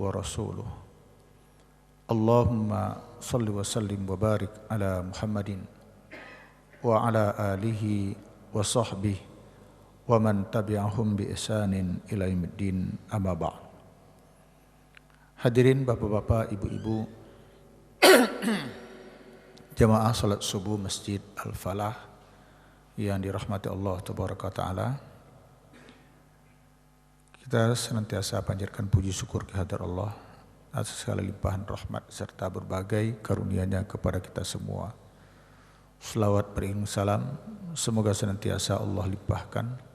wa rasuluh. Allahumma salli wa sallim wa barik ala Muhammadin wa ala alihi wa sahbihi wa man tabi'ahum bi ihsanin ila yaumiddin, amma ba'd. Hadirin bapak-bapak, ibu-ibu, jamaah salat subuh Masjid Al-Falah yang dirahmati Allah tabaraka taala. Kita senantiasa panjatkan puji syukur kehadirat Allah atas segala limpahan rahmat serta berbagai karunia-Nya kepada kita semua. Selawat beriring salam semoga senantiasa Allah limpahkan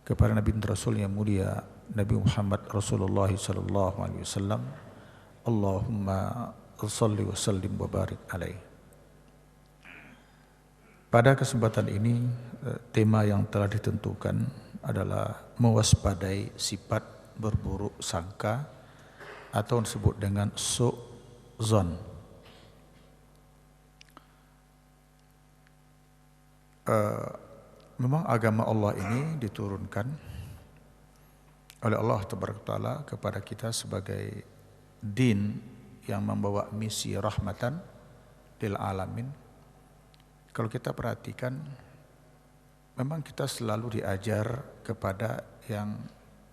kepada Nabi Rasul yang mulia Nabi Muhammad Rasulullah sallallahu alaihi wasallam. Allahumma shalli wa sallim wa barik alaihi. Pada kesempatan ini tema yang telah ditentukan adalah mewaspadai sifat berburuk sangka atau disebut dengan su'zon. Memang agama Allah ini diturunkan oleh Allah Tabaraka Ta'ala kepada kita sebagai din yang membawa misi rahmatan lil alamin. Kalau kita perhatikan, memang kita selalu diajar kepada yang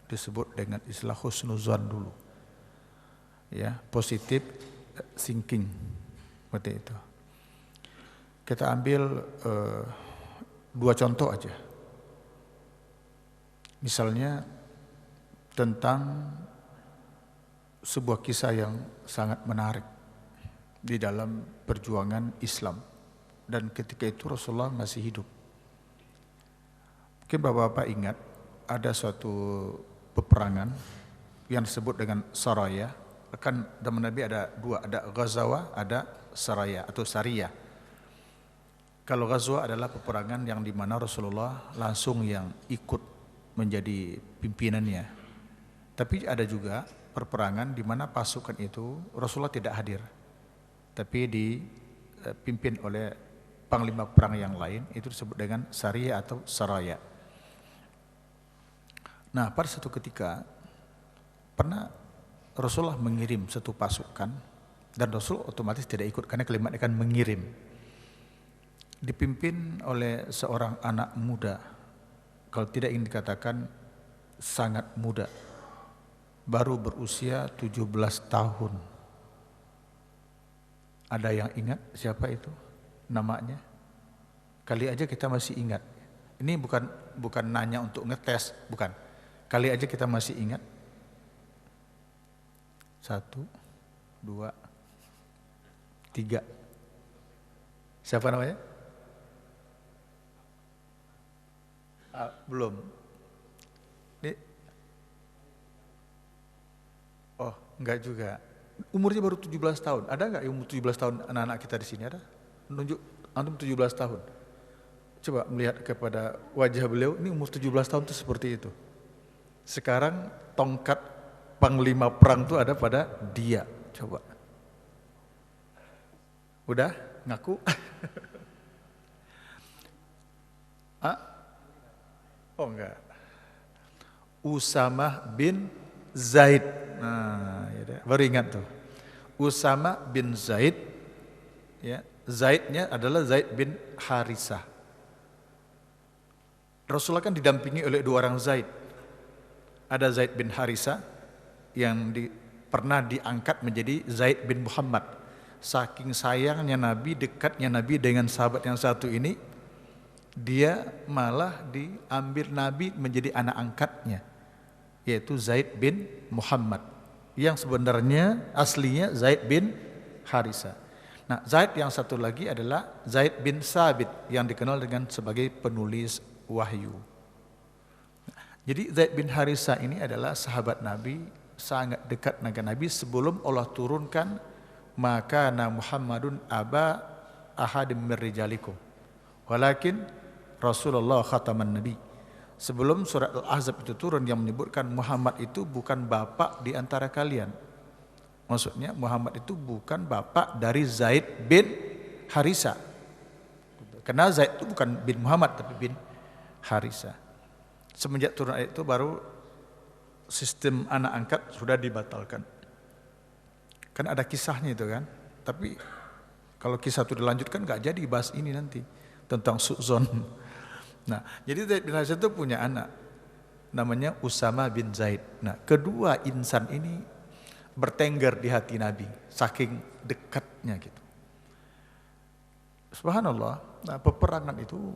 disebut dengan istilah husnuzan dulu. Ya, positive thinking, seperti itu. Kita ambil dua contoh aja. Misalnya tentang sebuah kisah yang sangat menarik di dalam perjuangan Islam, dan ketika itu Rasulullah masih hidup. Mungkin bapak-bapak ingat ada suatu peperangan yang disebut dengan Saraya. Kan zaman Nabi ada dua, ada Ghazwa, ada Saraya atau Sariyah. Kalau Ghazwa adalah peperangan yang dimana Rasulullah langsung yang ikut menjadi pimpinannya. Tapi ada juga peperangan di mana pasukan itu Rasulullah tidak hadir, tapi dipimpin oleh panglima perang yang lain, itu disebut dengan Sariyah atau Saraya. Nah, pada satu ketika pernah Rasulullah mengirim satu pasukan, dan Rasul otomatis tidak ikut karena kalimatnya kan mengirim. Dipimpin oleh seorang anak muda, kalau tidak ingin dikatakan sangat muda, baru berusia 17 tahun. Ada yang ingat siapa itu namanya? Kali aja kita masih ingat. Ini bukan nanya untuk ngetes, bukan. Kali aja kita masih ingat. 1, 2, 3. Siapa namanya? Belum. Oh, enggak juga. Umurnya baru 17 tahun. Ada enggak yang umur 17 tahun anak-anak kita di sini? Ada? Menunjuk antum 17 tahun. Coba melihat kepada wajah beliau, ini umur 17 tahun itu seperti itu. Sekarang tongkat panglima perang itu ada pada dia. Coba. Udah? Ngaku? Oh enggak. Usamah bin Zaid. Nah, ya, baru ingat tuh. Usama bin Zaid, ya, Zaidnya adalah Zaid bin Harisah. Rasulullah kan didampingi oleh dua orang Zaid. Ada Zaid bin Harisah yang pernah diangkat menjadi Zaid bin Muhammad. Saking sayangnya Nabi, dekatnya Nabi dengan sahabat yang satu ini, dia malah diambil Nabi menjadi anak angkatnya, yaitu Zaid bin Muhammad, yang sebenarnya aslinya Zaid bin Harisah. Nah, Zaid yang satu lagi adalah Zaid bin Sabit yang dikenal dengan sebagai penulis wahyu. Jadi Zaid bin Harisah ini adalah sahabat Nabi, sangat dekat dengan Nabi sebelum Allah turunkan maka Muhammadun aba ahadim min rijalikum walakin Rasulullah khataman Nabi. Sebelum surat Al-Ahzab itu turun yang menyebutkan Muhammad itu bukan bapak di antara kalian. Maksudnya Muhammad itu bukan bapak dari Zaid bin Harisah. Karena Zaid itu bukan bin Muhammad tapi bin Harisah. Semenjak turun ayat itu baru sistem anak angkat sudah dibatalkan. Kan ada kisahnya itu kan. Tapi kalau kisah itu dilanjutkan nggak jadi bahas ini nanti tentang su'zon. Nah, jadi Zaid bin Harisah itu punya anak namanya Usama bin Zaid. Nah, kedua insan ini bertengger di hati Nabi, saking dekatnya gitu. Subhanallah, nah, peperangan itu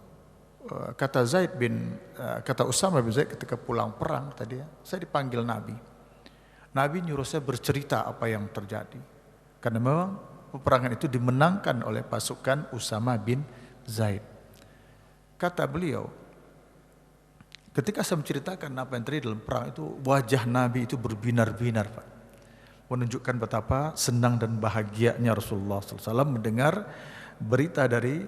kata Usama bin Zaid ketika pulang perang tadi ya, saya dipanggil Nabi. Nabi nyuruh saya bercerita apa yang terjadi. Karena memang peperangan itu dimenangkan oleh pasukan Usama bin Zaid. Kata beliau, ketika saya menceritakan apa yang terjadi dalam perang itu, wajah Nabi itu berbinar-binar, Pak. Menunjukkan betapa senang dan bahagianya Rasulullah SAW mendengar berita dari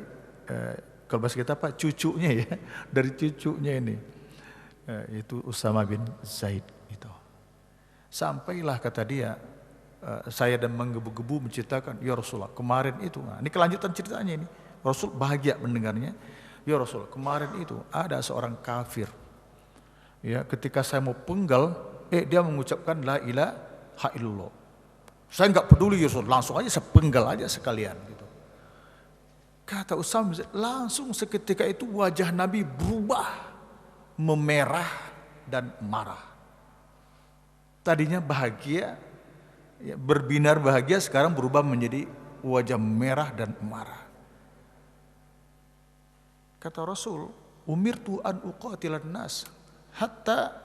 kalau bahasa kita Pak, cucunya ya, dari cucunya ini, itu Usama bin Zaid itu. Sampailah kata dia, saya dan menggebu-gebu menceritakan, ya Rasulullah kemarin itu, nah, ini kelanjutan ceritanya ini, Rasul bahagia mendengarnya. Ya Rasul, kemarin itu ada seorang kafir, ya, ketika saya mau penggal, dia mengucapkan la ilaha illallah. Saya nggak peduli ya Rasul, langsung aja saya penggal aja sekalian gitu. Kata Usama, langsung seketika itu wajah Nabi berubah memerah dan marah. Tadinya bahagia, ya, berbinar bahagia, sekarang berubah menjadi wajah merah dan marah. Kata Rasul, umirtu an uqatilan nas hatta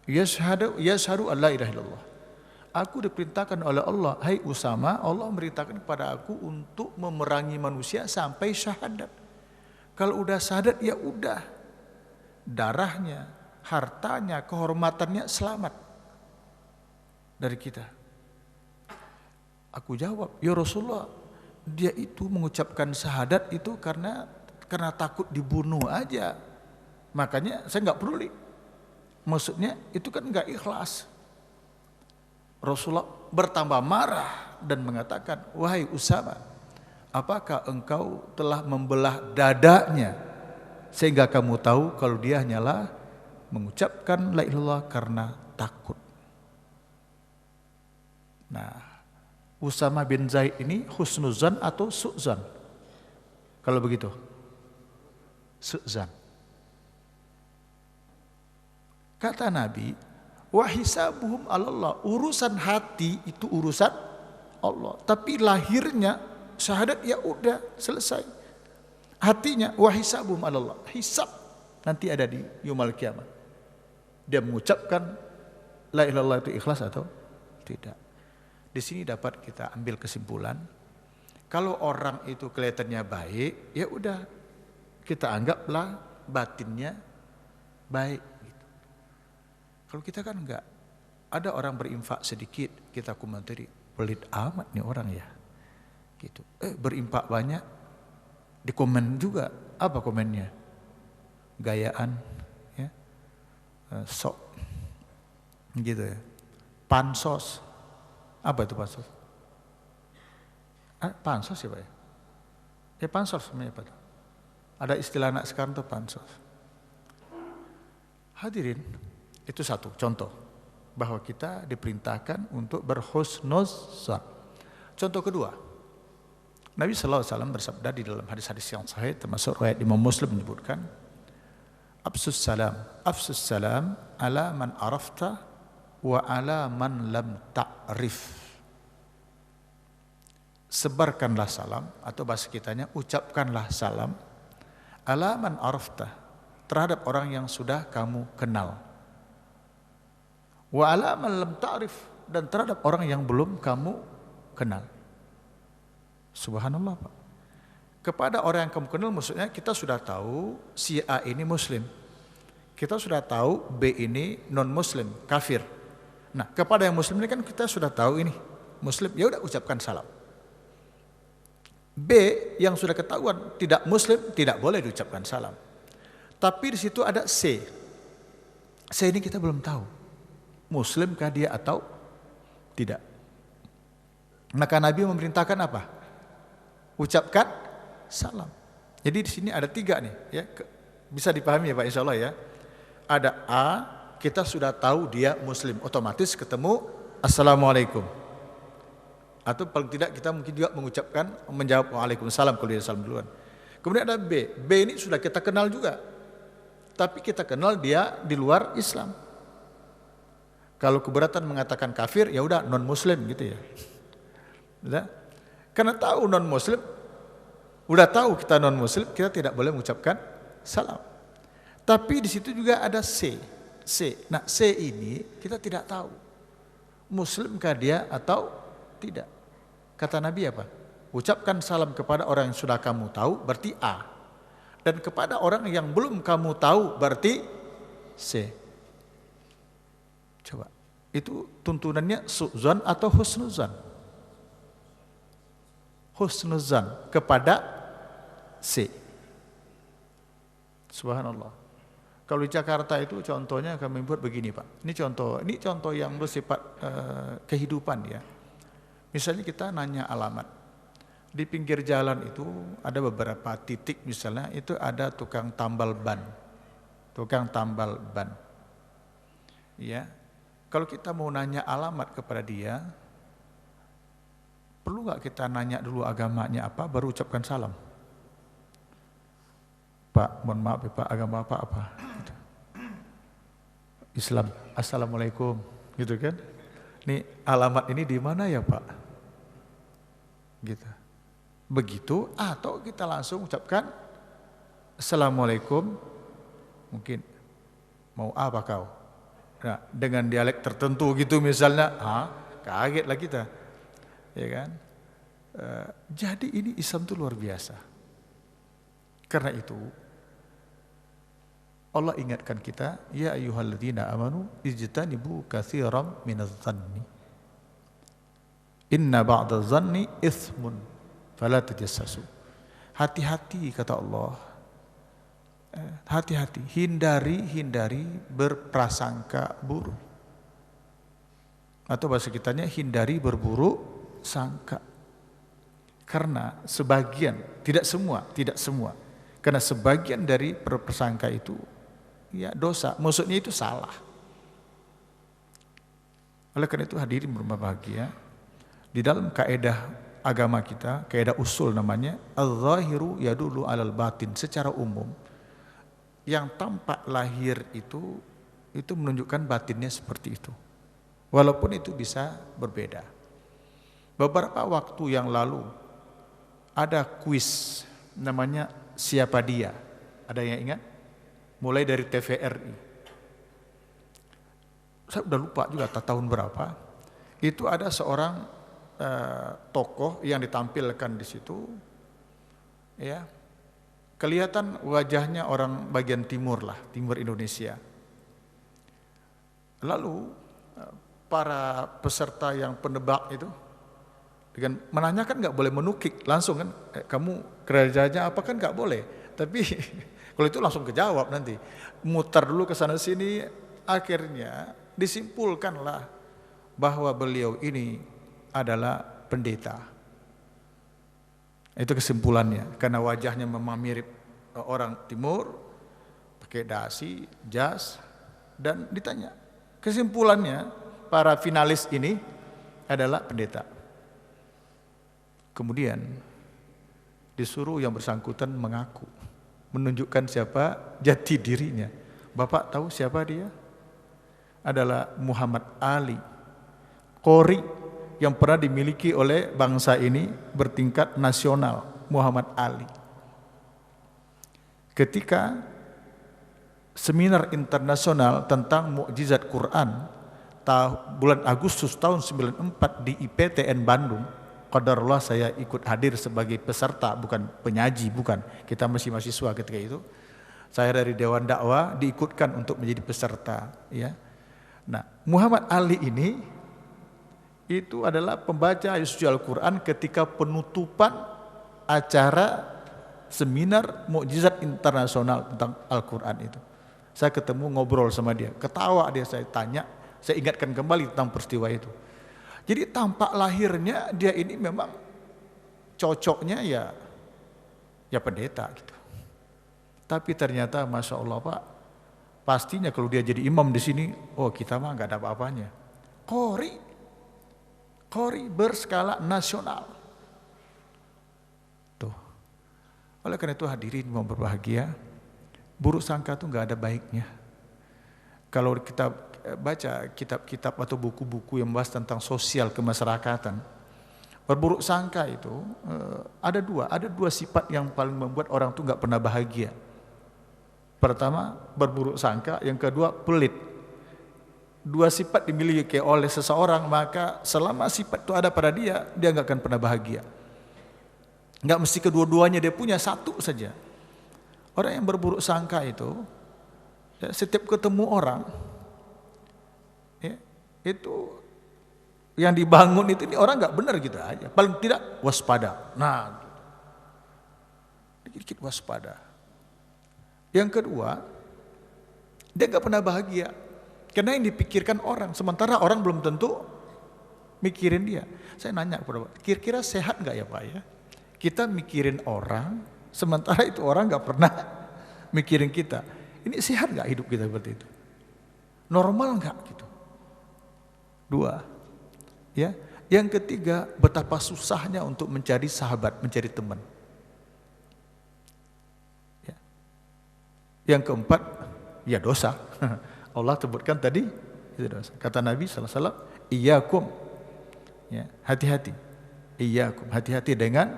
yashhadu an la ilaha illallah. Aku diperintahkan oleh Allah, hai Usama, Allah merintahkan kepada aku untuk memerangi manusia sampai syahadat. Kalau udah syahadat ya udah, darahnya, hartanya, kehormatannya selamat dari kita. Aku jawab, ya Rasulullah, dia itu mengucapkan syahadat itu karena takut dibunuh aja. Makanya saya nggak peduli. Maksudnya itu kan nggak ikhlas. Rasulullah bertambah marah dan mengatakan, wahai Usama, apakah engkau telah membelah dadanya sehingga kamu tahu kalau dia hanyalah mengucapkan la ilaha illallah karena takut. Nah, Usama bin Zaid ini husnuzan atau su'zan? Kalau begitu, su'zan. Kata Nabi, wa hisabuhum 'alallah, urusan hati itu urusan Allah, tapi lahirnya syahadat ya udah selesai. Hatinya wa hisabuhum 'alallah, hisab nanti ada di yaumul kiamat. Dia mengucapkan la ilaha illallah itu ikhlas atau tidak. Di sini dapat kita ambil kesimpulan, kalau orang itu kelihatannya baik, ya udah kita anggaplah batinnya baik. Kalau kita kan enggak, ada orang berinfak sedikit, kita komentari, pelit amat nih orang ya, gitu. Berinfak banyak, dikomen juga, apa komennya? Gayaan, ya, sok, gitu ya. Pansos, apa itu pansos? Pansos ya Pak ya? Ya pansos sebenarnya Pak. Ada istilah anak sekarang tuh pansos. Hadirin, itu satu contoh bahwa kita diperintahkan untuk berhusnuzan. Contoh kedua, Nabi SAW bersabda di dalam hadis-hadis yang sahih, termasuk riwayat Imam Muslim menyebutkan, afsus salam ala man arafta wa ala man lam ta'rif. Sebarkanlah salam, atau bahasa kitanya ucapkanlah salam, ala man arafta, terhadap orang yang sudah kamu kenal. Wa ala man lam ta'rif, dan terhadap orang yang belum kamu kenal. Subhanallah Pak. Kepada orang yang kamu kenal maksudnya kita sudah tahu si A ini muslim. Kita sudah tahu B ini non muslim, kafir. Nah, kepada yang muslim ini kan kita sudah tahu ini muslim, ya udah ucapkan salam. B yang sudah ketahuan tidak muslim, tidak boleh diucapkan salam. Tapi di situ ada C. C ini kita belum tahu muslimkah dia atau tidak. Maka Nabi memerintahkan apa? Ucapkan salam. Jadi di sini ada 3 nih, ya. Bisa dipahami ya Pak, insya Allah ya. Ada A, kita sudah tahu dia muslim, otomatis ketemu assalamualaikum. Atau paling tidak kita mungkin juga mengucapkan, menjawab waalaikumsalam kalau dia salam duluan. Kemudian ada B. B ini sudah kita kenal juga. Tapi kita kenal dia di luar Islam. Kalau keberatan mengatakan kafir, ya udah non muslim gitu ya. Udah? Karena tahu non muslim, udah tahu kita non muslim, kita tidak boleh mengucapkan salam. Tapi di situ juga ada C. C. Nah, C ini kita tidak tahu muslimkah dia atau tidak. Kata Nabi apa? Ucapkan salam kepada orang yang sudah kamu tahu, berarti A. Dan kepada orang yang belum kamu tahu, berarti C. Coba, itu tuntunannya su'zan atau husnuzan? Husnuzan kepada C. Subhanallah. Kalau di Jakarta itu contohnya kami buat begini Pak. Ini contoh yang bersifat kehidupan ya. Misalnya kita nanya alamat. Di pinggir jalan itu ada beberapa titik misalnya itu ada tukang tambal ban. Tukang tambal ban. Ya. Kalau kita mau nanya alamat kepada dia, perlu nggak kita nanya dulu agamanya apa baru ucapkan salam? Pak, mohon maaf ya Pak, agama Pak apa? Gitu. Islam, assalamualaikum, gitu kan? Nih alamat ini di mana ya Pak? Gitu. Begitu atau kita langsung ucapkan assalamualaikum, mungkin mau apa kau? Nah, dengan dialek tertentu gitu misalnya, kaget lah kita, ya kan? Jadi ini Islam itu luar biasa. Karena itu Allah ingatkan kita, ya ayyuhalladzina amanu ijtanibu katsiran minadh-dhanni. Inna ba'dadh-dhanni itsmun fala tajassasu. Hati-hati kata Allah. Hati-hati, hindari berprasangka buruk. Atau bahasa kitanya hindari berburuk sangka. Karena sebagian, tidak semua. Karena sebagian dari berprasangka itu ya dosa, maksudnya itu salah. Oleh karena itu hadirin berbahagia, di dalam kaidah agama kita, kaidah usul namanya al-zahiru yadullu alal batin. Secara umum yang tampak lahir itu menunjukkan batinnya seperti itu. Walaupun itu bisa berbeda. Beberapa waktu yang lalu ada kuis namanya Siapa Dia? Ada yang ingat? Mulai dari TVRI. Saya udah lupa juga tahun berapa. Itu ada seorang tokoh yang ditampilkan di situ. Ya. Kelihatan wajahnya orang bagian timur lah, timur Indonesia. Lalu para peserta yang penebak itu dengan menanyakan nggak boleh menukik langsung kan, kamu kerajaannya apa kan nggak boleh, tapi kalau itu langsung kejawab nanti, muter dulu ke sana sini, akhirnya disimpulkanlah bahwa beliau ini adalah pendeta. Itu kesimpulannya, karena wajahnya memang mirip orang timur, pakai dasi, jas, dan ditanya. Kesimpulannya para finalis ini adalah pendeta. Kemudian disuruh yang bersangkutan mengaku, menunjukkan siapa jati dirinya. Bapak tahu siapa dia? Adalah Muhammad Ali, qori yang pernah dimiliki oleh bangsa ini bertingkat nasional, Muhammad Ali. Ketika seminar internasional tentang mukjizat Quran bulan Agustus tahun 94 di IPTN Bandung, qadarullah saya ikut hadir sebagai peserta, bukan penyaji, bukan. Kita masih mahasiswa ketika itu. Saya dari Dewan Dakwah diikutkan untuk menjadi peserta, ya. Nah, Muhammad Ali ini itu adalah pembaca ayat suci Al-Quran ketika penutupan acara seminar mukjizat internasional tentang Al-Quran itu. Saya ketemu, ngobrol sama dia, ketawa dia, saya tanya, saya ingatkan kembali tentang peristiwa itu. Jadi tampak lahirnya dia ini memang cocoknya ya pendeta gitu. Tapi ternyata Masya Allah Pak, pastinya kalau dia jadi imam di sini, oh kita mah nggak ada apa-apanya. Qori qori berskala nasional. Tuh. Oleh karena itu hadirin mau berbahagia, buruk sangka itu nggak ada baiknya. Kalau kita baca kitab-kitab atau buku-buku yang membahas tentang sosial kemasyarakatan, berburuk sangka itu ada dua sifat yang paling membuat orang itu nggak pernah bahagia. Pertama, berburuk sangka, yang kedua pelit. Dua sifat dimiliki oleh seseorang, maka selama sifat itu ada pada dia nggak akan pernah bahagia. Nggak mesti kedua-duanya dia punya, satu saja. Orang yang berburuk sangka itu, ya, setiap ketemu orang, ya, itu yang dibangun itu ini orang nggak benar gitu aja. Paling tidak waspada. Nah, dikit-dikit waspada. Yang kedua, dia nggak pernah bahagia. Karena yang dipikirkan orang, sementara orang belum tentu mikirin dia. Saya nanya kepada Pak, kira-kira sehat nggak ya Pak ya? Kita mikirin orang, sementara itu orang nggak pernah mikirin kita. Ini sehat nggak hidup kita seperti itu? Normal nggak gitu? Dua, ya. Yang ketiga, betapa susahnya untuk mencari sahabat, mencari teman. Ya. Yang keempat, ya dosa. Allah sebutkan tadi itu dosa. Kata Nabi SAW, iyyakum, ya, hati-hati. Iyyakum, hati-hati dengan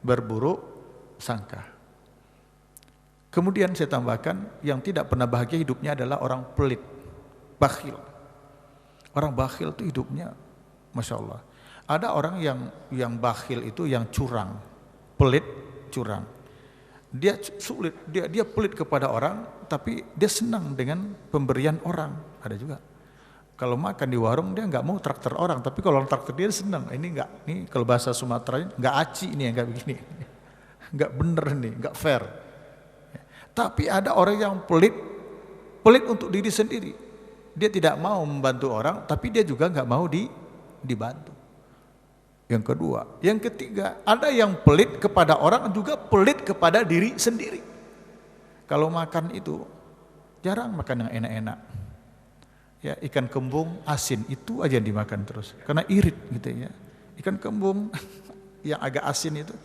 berburuk sangka. Kemudian saya tambahkan, yang tidak pernah bahagia hidupnya adalah orang pelit, bakhil. Orang bakhil itu hidupnya, Masya Allah. Ada orang yang bakhil itu yang curang, pelit, curang. Dia sulit, dia pelit kepada orang, tapi dia senang dengan pemberian orang. Ada juga. Kalau makan di warung dia nggak mau traktir orang, tapi kalau orang traktir dia senang. Ini nggak, ini kalau bahasa Sumatera nggak aci ini yang nggak begini, nggak bener nih, nggak fair. Tapi ada orang yang pelit untuk diri sendiri. Dia tidak mau membantu orang, tapi dia juga nggak mau dibantu. Yang kedua, yang ketiga, ada yang pelit kepada orang juga pelit kepada diri sendiri. Kalau makan itu jarang makan yang enak-enak. Ya, ikan kembung asin itu aja yang dimakan terus karena irit gitu ya. Ikan kembung yang agak asin itu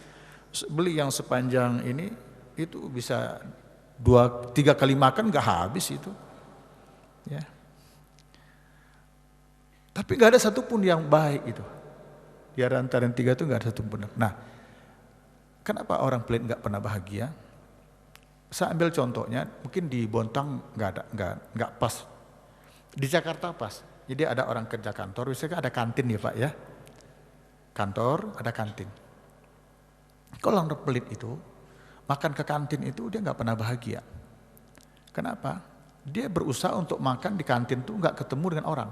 beli yang sepanjang ini itu bisa 2-3 kali makan nggak habis itu. Ya. Tapi nggak ada satupun yang baik itu. Di antara yang 3 itu nggak ada satupun. Nah, kenapa orang pelit nggak pernah bahagia? Saya ambil contohnya, mungkin di Bontang nggak pas. Di Jakarta pas. Jadi ada orang kerja kantor, biasanya ada kantin ya Pak ya. Kantor ada kantin. Kalau orang pelit itu makan ke kantin itu dia nggak pernah bahagia. Kenapa? Dia berusaha untuk makan di kantin tuh nggak ketemu dengan orang.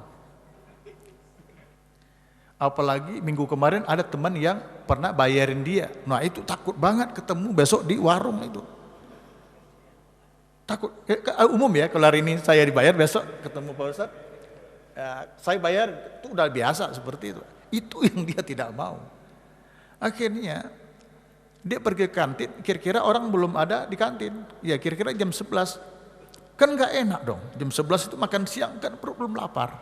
Apalagi minggu kemarin ada teman yang pernah bayarin dia. Nah itu takut banget ketemu besok di warung itu. Takut, umum ya kalau hari ini saya dibayar besok ketemu Pak Ustadz. Saya bayar itu udah biasa seperti itu. Itu yang dia tidak mau. Akhirnya dia pergi ke kantin, kira-kira orang belum ada di kantin. Ya kira-kira jam 11. Kan gak enak dong, jam 11 itu makan siang kan perut belum lapar.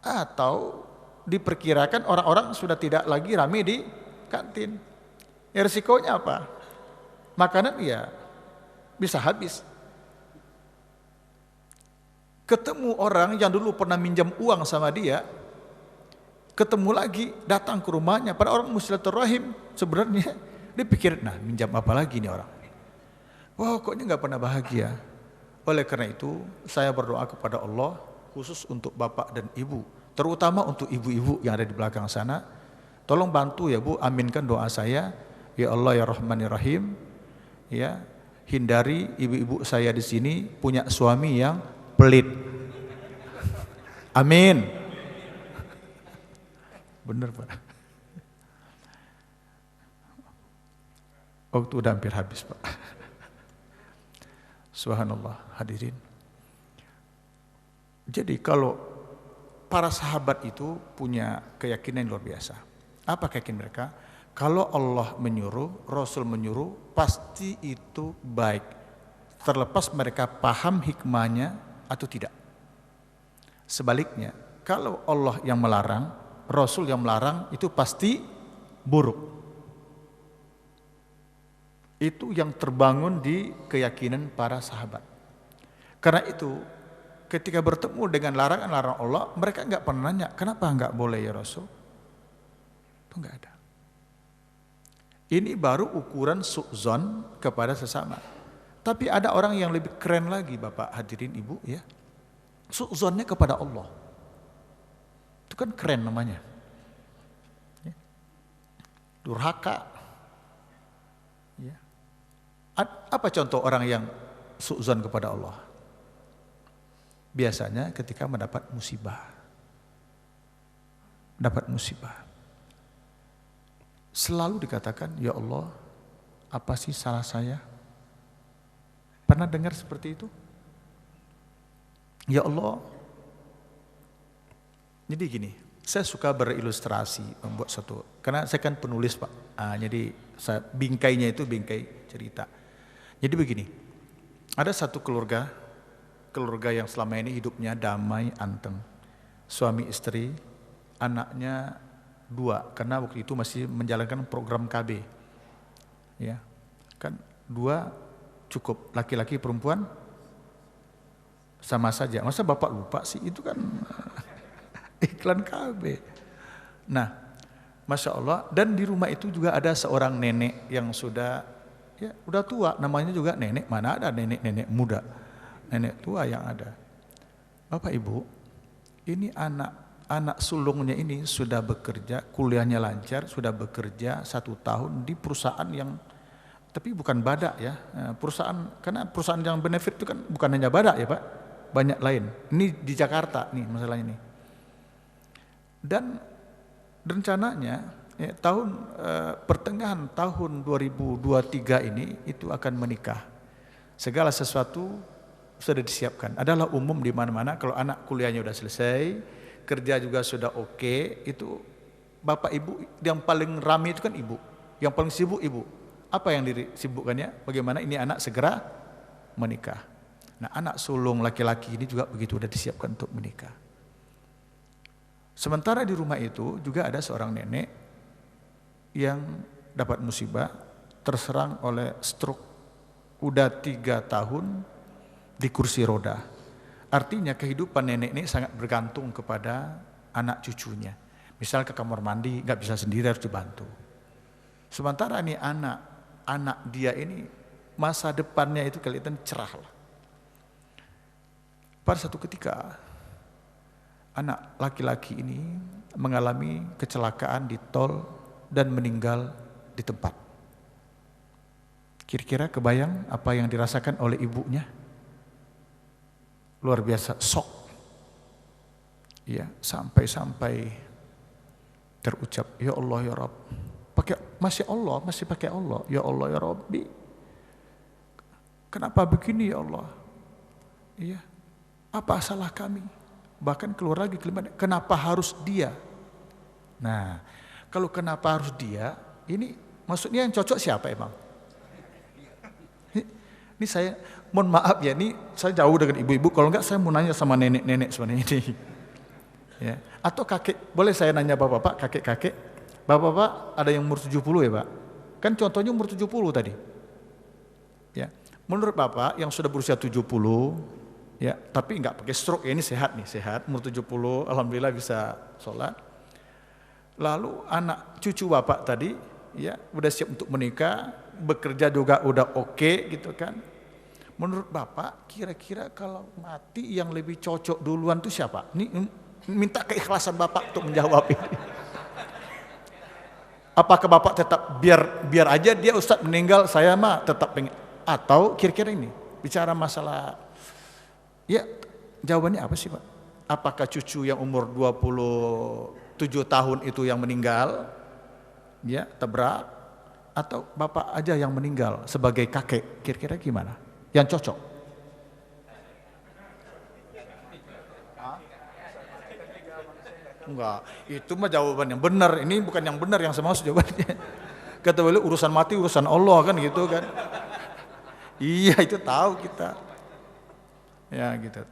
Atau diperkirakan orang-orang sudah tidak lagi ramai di kantin. Ya resikonya apa? Makanan ya bisa habis. Ketemu orang yang dulu pernah minjam uang sama dia, ketemu lagi, datang ke rumahnya, pada orang silaturahim sebenarnya dia pikir, nah minjam apa lagi nih orang? Pokoknya nggak pernah bahagia. Oleh karena itu saya berdoa kepada Allah khusus untuk bapak dan ibu, terutama untuk ibu-ibu yang ada di belakang sana. Tolong bantu ya Bu, aminkan doa saya. Ya Allah ya Rahman ya Rahim. Ya, hindari ibu-ibu saya di sini punya suami yang pelit. Amin. Bener Pak. Waktu udah hampir habis Pak. Subhanallah hadirin. Jadi kalau para sahabat itu punya keyakinan yang luar biasa. Apa keyakinan mereka? Kalau Allah menyuruh, Rasul menyuruh, pasti itu baik. Terlepas mereka paham hikmahnya atau tidak. Sebaliknya, kalau Allah yang melarang, Rasul yang melarang, itu pasti buruk. Itu yang terbangun di keyakinan para sahabat. Karena itu ketika bertemu dengan larangan-larangan Allah, mereka nggak pernah nanya, kenapa nggak boleh ya Rasul? Itu nggak ada. Ini baru ukuran su'zon kepada sesama. Tapi ada orang yang lebih keren lagi, Bapak hadirin Ibu, ya. Su'zonnya kepada Allah. Itu kan keren namanya. Ya. Durhaka. Ya. Apa contoh orang yang su'zon kepada Allah? Biasanya ketika mendapat musibah. Mendapat musibah. Selalu dikatakan, ya Allah, apa sih salah saya? Pernah dengar seperti itu? Ya Allah. Jadi gini, saya suka berilustrasi membuat satu, karena saya kan penulis Pak. Jadi saya bingkainya itu bingkai cerita. Jadi begini, ada satu keluarga yang selama ini hidupnya damai, anteng. Suami istri, anaknya 2, karena waktu itu masih menjalankan program KB. Ya, kan 2 cukup, laki-laki perempuan sama saja. Masa Bapak lupa sih, itu kan iklan KB. Nah, Masya Allah, dan di rumah itu juga ada seorang nenek yang sudah tua, namanya juga nenek, mana ada nenek-nenek muda, nenek tua yang ada. Bapak Ibu, ini anak sulungnya ini sudah bekerja, kuliahnya lancar, sudah bekerja 1 tahun di perusahaan yang, tapi bukan Badak ya, perusahaan, karena perusahaan yang benefit itu kan bukan hanya Badak ya Pak, banyak lain. Ini di Jakarta nih masalahnya nih. Dan rencananya pertengahan tahun 2023 ini itu akan menikah. Segala sesuatu sudah disiapkan. Adalah umum di mana-mana kalau anak kuliahnya sudah selesai, kerja juga sudah oke, itu bapak ibu yang paling ramai itu kan ibu, yang paling sibuk ibu. Apa yang disibukkannya? Bagaimana ini anak segera menikah. Nah, anak sulung laki-laki ini juga begitu, sudah disiapkan untuk menikah. Sementara di rumah itu juga ada seorang nenek yang dapat musibah, terserang oleh stroke, udah 3 tahun di kursi roda. Artinya kehidupan nenek ini sangat bergantung kepada anak cucunya. Misal ke kamar mandi nggak bisa sendiri, harus dibantu. Sementara ini anak dia ini masa depannya itu kelihatan cerah lah. Pada satu ketika anak laki-laki ini mengalami kecelakaan di tol dan meninggal di tempat. Kira-kira kebayang apa yang dirasakan oleh ibunya? Luar biasa, shock. Ya, sampai terucap, ya Allah ya Rabb. Masih pakai Allah, ya Allah ya Rabbi. Kenapa begini ya Allah? Iya. Apa salah kami? Bahkan keluar lagi kalimat, kenapa harus dia? Nah, kalau kenapa harus dia, ini maksudnya yang cocok siapa emang? Ini saya, mohon maaf ya, ini saya jauh dengan ibu-ibu, kalau enggak saya mau nanya sama nenek-nenek sebenarnya ini. Ya. Atau kakek, boleh saya nanya bapak-bapak, kakek-kakek, bapak-bapak ada yang umur 70 ya Pak? Kan contohnya umur 70 tadi. Ya. Menurut Bapak yang sudah berusia 70, ya, tapi enggak pakai stroke ya, ini sehat nih, sehat, umur 70, alhamdulillah bisa sholat. Lalu anak cucu Bapak tadi, ya, udah siap untuk menikah, bekerja juga udah oke gitu kan. Menurut Bapak, kira-kira kalau mati yang lebih cocok duluan itu siapa? Ini minta keikhlasan Bapak untuk menjawab ini. Apakah Bapak tetap biar aja dia Ustadz meninggal, saya mah tetap pengen, atau kira-kira ini bicara masalah, ya jawabannya apa sih Pak? Apakah cucu yang umur 27 tahun itu yang meninggal, ya tabrak, atau Bapak aja yang meninggal sebagai kakek, kira-kira gimana? Yang cocok? Enggak, itu mah jawaban yang benar. Ini bukan yang benar yang saya maksud jawabannya. Kata beliau urusan mati urusan Allah kan gitu kan. Iya itu tahu kita. Ya gitu.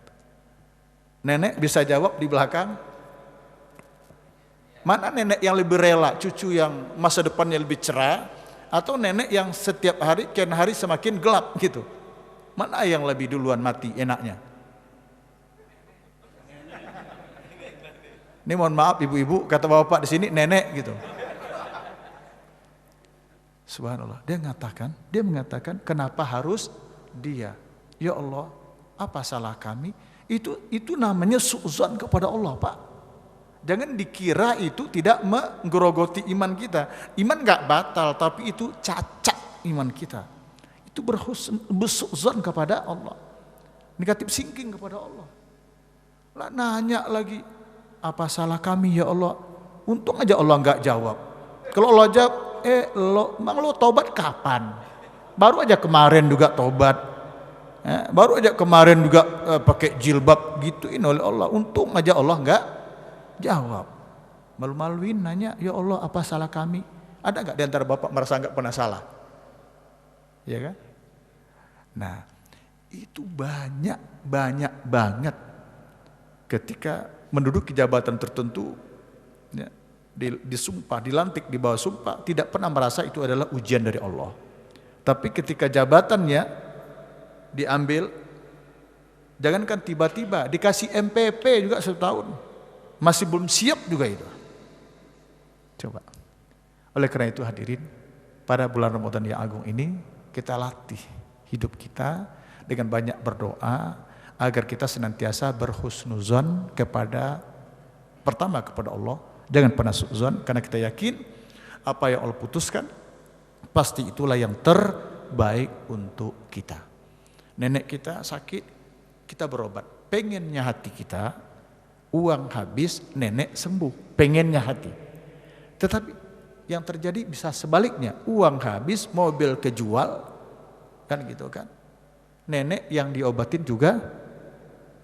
Nenek bisa jawab di belakang. Mana nenek yang lebih rela, cucu yang masa depannya lebih cerah, atau nenek yang setiap hari kian hari semakin gelap gitu? Mana yang lebih duluan mati enaknya? Ini mohon maaf ibu-ibu, kata bapak di sini nenek gitu. Subhanallah, dia mengatakan kenapa harus dia? Ya Allah, apa salah kami? Itu namanya su'zon kepada Allah, Pak. Jangan dikira itu tidak menggerogoti iman kita. Iman gak batal, tapi itu cacat iman kita. Itu bersu'zon kepada Allah. Negatif thinking kepada Allah. Lah nanya lagi, apa salah kami ya Allah? Untung aja Allah gak jawab. Kalau Allah jawab, lo tobat kapan? Baru aja kemarin juga tobat. Baru aja kemarin juga pakai jilbab gituin oleh Allah. Untung aja Allah gak jawab. Malu-maluin nanya, ya Allah apa salah kami? Ada nggak di antara bapak merasa nggak pernah salah? Ya kan? Nah, itu banyak banget ketika menduduki jabatan tertentu, ya, disumpah, dilantik di bawah sumpah, tidak pernah merasa itu adalah ujian dari Allah. Tapi ketika jabatannya diambil, jangankan tiba-tiba dikasih MPP juga setahun, masih belum siap juga itu. Coba. Oleh karena itu hadirin, pada bulan Ramadan yang agung ini kita latih hidup kita dengan banyak berdoa agar kita senantiasa berhusnuzon pertama kepada Allah, jangan pernah su'zon, karena kita yakin apa yang Allah putuskan pasti itulah yang terbaik untuk kita. Nenek kita sakit, kita berobat, pengennya hati kita uang habis, nenek sembuh, pengennya hati. Tetapi yang terjadi bisa sebaliknya, uang habis, mobil kejual, kan gitu kan. Nenek yang diobatin juga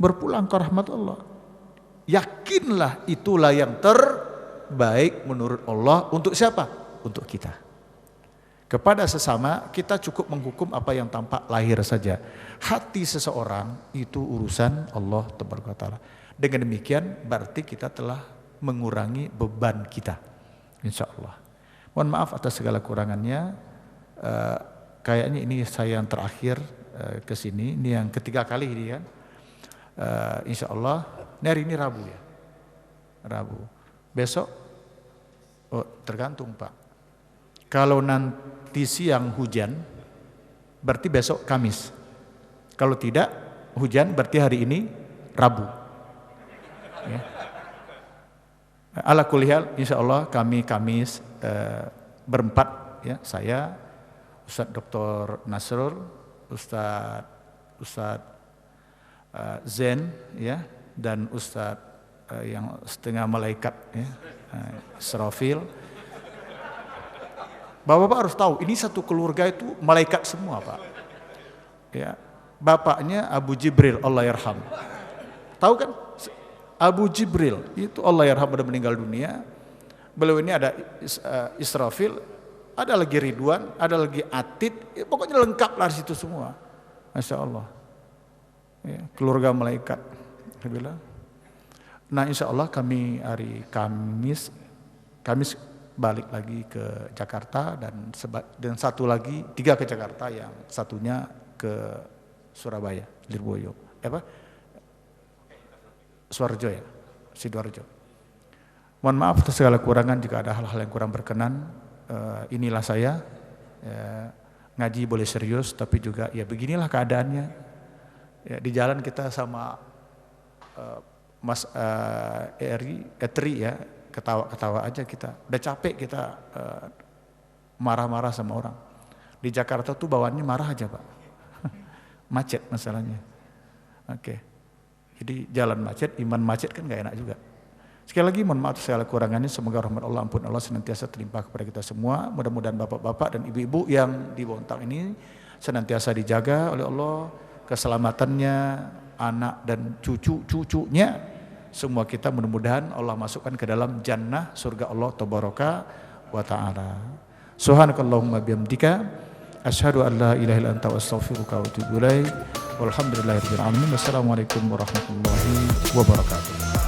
berpulang ke rahmat Allah. Yakinlah itulah yang terbaik menurut Allah untuk siapa? Untuk kita. Kepada sesama kita cukup menghukum apa yang tampak lahir saja. Hati seseorang itu urusan Allah Tabaraka wa Ta'ala. Dengan demikian berarti kita telah mengurangi beban kita, insya Allah. Mohon maaf atas segala kurangannya. Kayaknya ini saya yang terakhir ke sini. Ini yang ketiga kali ini kan. Insya Allah. Hari ini Rabu ya. Rabu. Besok, tergantung Pak. Kalau nanti siang hujan, berarti besok Kamis. Kalau tidak hujan, berarti hari ini Rabu. Ya. Ala kulli hal, insya Allah kami Kamis berempat, ya, saya, Ustadz Dr. Nasrul, Ustadz Zen, ya, dan Ustadz yang setengah malaikat, ya, Israfil. Bapak-bapak harus tahu, ini satu keluarga itu malaikat semua, Pak. Ya, bapaknya Abu Jibril, Allah yarham. Tahu kan? Abu Jibril itu Allah yarham sudah meninggal dunia. Beliau ini ada Israfil, ada lagi Ridwan, ada lagi Atid, ya, pokoknya lengkap lah di situ semua. Masya Allah. Ya, keluarga malaikat. Nah, insya Allah kami hari Kamis balik lagi ke Jakarta dan satu lagi 3 ke Jakarta, yang satunya ke Surabaya, Lirboyo, Suarjo ya, Sidoarjo. Mohon maaf atas segala kurangan jika ada hal-hal yang kurang berkenan. Inilah saya, ngaji boleh serius, tapi juga ya beginilah keadaannya. Ya, di jalan kita sama Mas Etri ya, ketawa-ketawa aja kita. Udah capek kita marah-marah sama orang. Di Jakarta tuh bawaannya marah aja Pak. Macet masalahnya. Oke. Jadi jalan macet, iman macet kan gak enak juga. Sekali lagi mohon maaf segala kurangannya, semoga rahmat Allah, ampun Allah senantiasa terlimpah kepada kita semua. Mudah-mudahan bapak-bapak dan ibu-ibu yang di Bontang ini senantiasa dijaga oleh Allah, keselamatannya, anak dan cucu-cucunya. Semua kita mudah-mudahan Allah masukkan ke dalam jannah surga Allah Tabaraka wa Ta'ala. Subhanakallahumma bihamdika asyhadu an la ilaha illa anta astaghfiruka wa atubu ilaik. Walhamdulillahirabbil alamin. Wassalamualaikum warahmatullahi wabarakatuh.